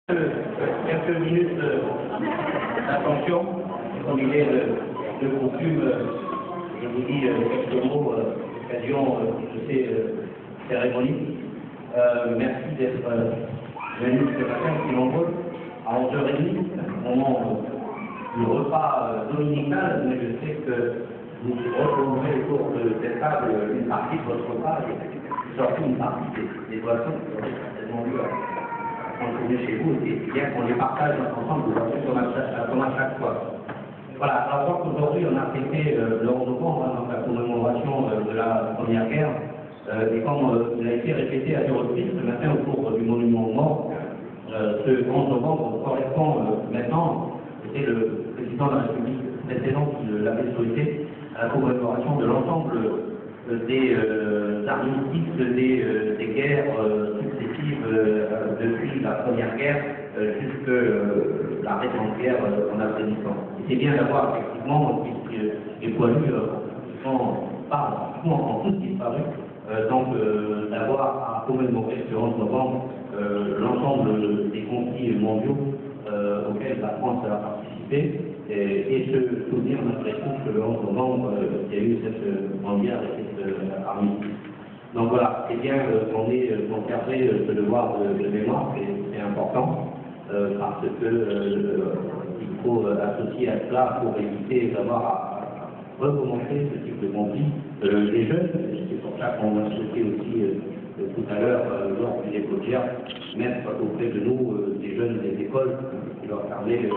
Quelques minutes d'attention, comme il est de coutume, je vous dis quelques mots à l'occasion de ces cérémonies. Merci d'être venus ce matin si nombreux à 11h30, au moment du repas dominical, mais je sais que vous retrouverez autour de cette table une partie de votre repas et surtout une partie des boissons que vous aurez certainement vu consommer chez vous, et bien qu'on les partage ensemble comme à chaque fois. Voilà, alors qu'aujourd'hui on a fêté le 11 novembre, donc la commémoration de la Première Guerre, et comme il a été répété à deux reprises ce matin au cours du monument aux morts, ce 11 novembre correspond maintenant, c'était le président de la République précédent qui l'avait souhaité, à la commémoration de l'ensemble des armistices, des guerres successives depuis la Première Guerre jusqu'à la récente guerre en Afghanistan. C'est bien d'avoir effectivement les poilus en tous disparu, donc d'avoir à commémorer ce 11 novembre l'ensemble des conflits mondiaux auxquels la France a participé. Et se souvenir malgré tout que le 11 novembre, il y a eu cette grande guerre et cette armistice. Donc voilà, c'est bien qu'on ait conservé ce devoir de mémoire, c'est important, parce que il faut associer à cela pour éviter d'avoir à recommencer ce type de conflit. Les jeunes, c'est pour ça qu'on a souhaité aussi tout à l'heure, lors du dépôt de gerbe, mettre auprès de nous des jeunes des écoles qui leur permet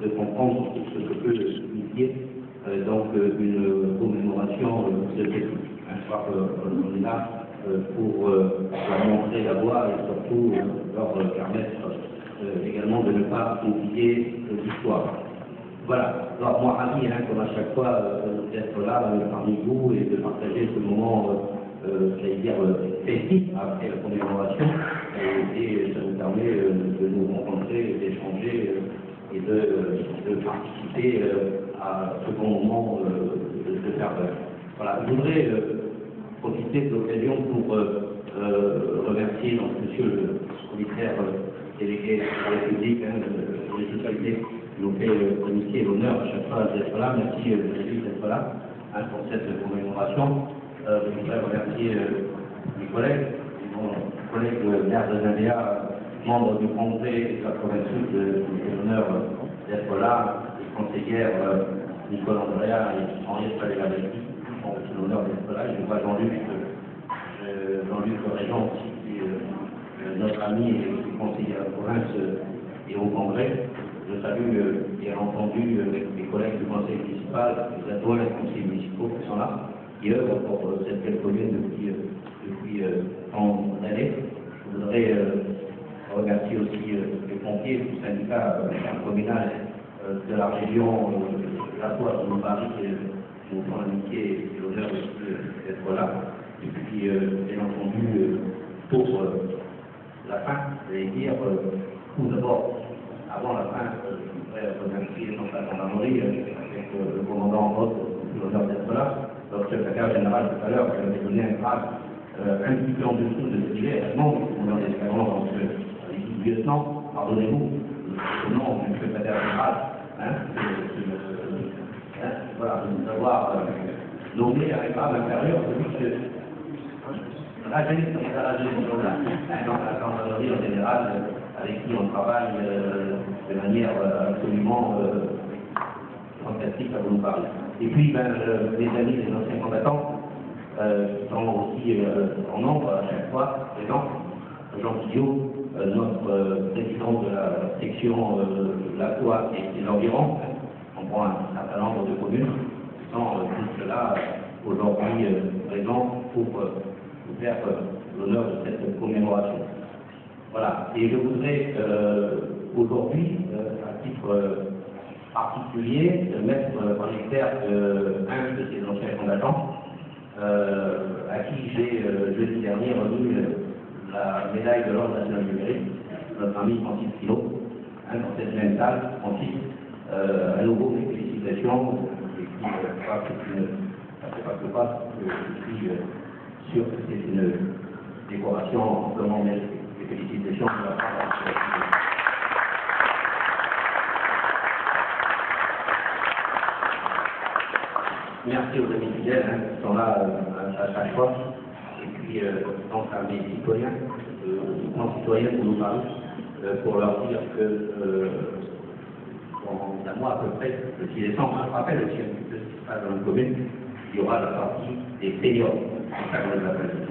de comprendre ce que peut signifier donc une commémoration de ce type. Je crois qu'on est là pour leur montrer la voie et surtout leur permettre également de ne pas oublier l'histoire. Voilà, alors moi ravi, comme à chaque fois, d'être là parmi vous et de partager ce moment, j'allais dire, festif après la commémoration, et ça nous permet de nous rencontrer, d'échanger et de participer à ce bon moment de ferveur. Voilà, je voudrais profiter de l'occasion pour remercier donc, monsieur le commissaire délégué de la République, de les sociétés qui nous fait l'amitié et l'honneur à chaque fois d'être là. Merci d'être là pour cette commémoration. Je voudrais remercier mes collègues, mon collègue maire de Zambia, membre du congrès de la province sud, qui fait l'honneur d'être là, les conseillères Nicole Andrea et Henriette Palégadetti, qui ont aussi l'honneur d'être là. Je vois Jean-Luc Régent aussi, qui est notre ami et conseiller à la province et au congrès. Je salue bien entendu mes collègues du conseil municipal, les adjoints et les conseillers municipaux qui sont là, qui œuvrent pour cette belle commune depuis tant d'années. Je voudrais remercier aussi les pompiers du syndicat communal de la région de la Soie de Paris, qui nous font l'amitié et l'honneur aussi d'être là. Et puis, bien entendu, pour la fin, j'allais dire, tout d'abord, avant la fin, je voudrais remercier donc la gendarmerie avec le commandant en vote, l'honneur d'être là, notre secrétaire général tout à l'heure, qui avait donné un grade un petit peu en dessous de ce qu'il est réellement, commandant d'escadron, donc lieutenant, pardonnez-vous, le nom du secrétaire général, voilà, de nous avoir nommé à grade inférieur, celui que la gendarmerie en général, avec qui on travaille de manière absolument fantastique à vous parler. Et puis, les amis des anciens combattants, qui sont aussi en nombre à chaque fois présents, Jean Guillot, notre président de la section de la Soie et l'environ, on prend un certain nombre de communes, qui sont tous là aujourd'hui présents pour vous faire l'honneur de cette commémoration. Voilà, et je voudrais aujourd'hui, à titre particulier, mettre en exergue un de ces anciens combattants, à qui j'ai jeudi dernier remis la médaille de l'Ordre national du mérite, notre ami Francis Pilot, dans cette même salle. Francis, à nouveau mes félicitations, et puis je crois que c'est une, ça ne fait pas que je suis sûr que c'est une décoration amplement méritée. Félicitations de la part de merci aux amis fidèles qui sont là à chaque fois. Et puis, donc à mes citoyens, aux concitoyens qui nous parlent, pour leur dire que dans un mois à peu près, le 6 décembre, je rappelle aussi un petit peu ce qui se passe dans la commune, il y aura la sortie des seniors, en chaque de la commune.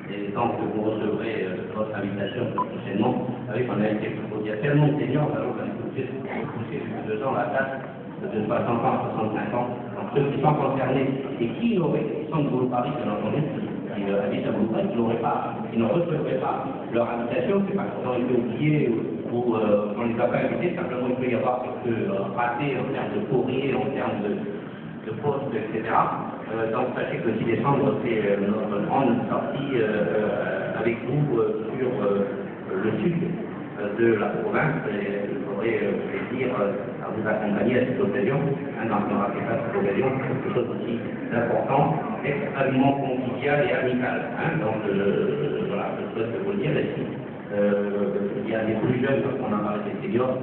Et donc, vous recevrez votre invitation prochainement. Vous savez qu'on a été proposé, il y a tellement de seniors, alors qu'on a poussé depuis 2 ans la date de 60 ans à 65 ans. Donc, ceux qui sont concernés et qui sont de Boulou-Paris, bien entendu, qui habitent à Boulou-Paris, qui ne recevraient pas leur invitation, c'est parce qu'ils ont été oubliés ou on ne les a pas invités, simplement il peut y avoir quelques ratés en termes de courrier, en termes de poste, etc. Donc sachez que le 6 décembre, c'est notre grande sortie avec vous sur le sud de la province. Et j'aurai plaisir à vous accompagner à cette occasion, dans ne ratez pas cette occasion, quelque chose aussi d'important, extrêmement convivial et amical. Donc voilà, je souhaite vous le dire. Il y a des plus jeunes, parce qu'on a parlé des seniors,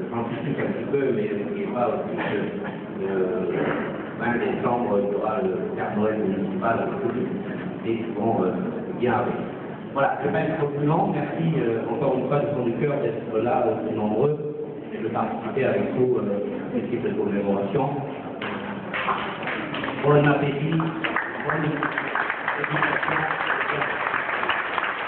j'anticipe un petit peu, mais n'oubliez pas aussi que 20 décembre, il y aura le Père Noël municipal et qui vont bien avec. Voilà, je vais pas être plus long. Merci encore une fois du fond du cœur d'être là aussi nombreux et de participer avec vous à ce type de commémoration. Bon appétit, bonne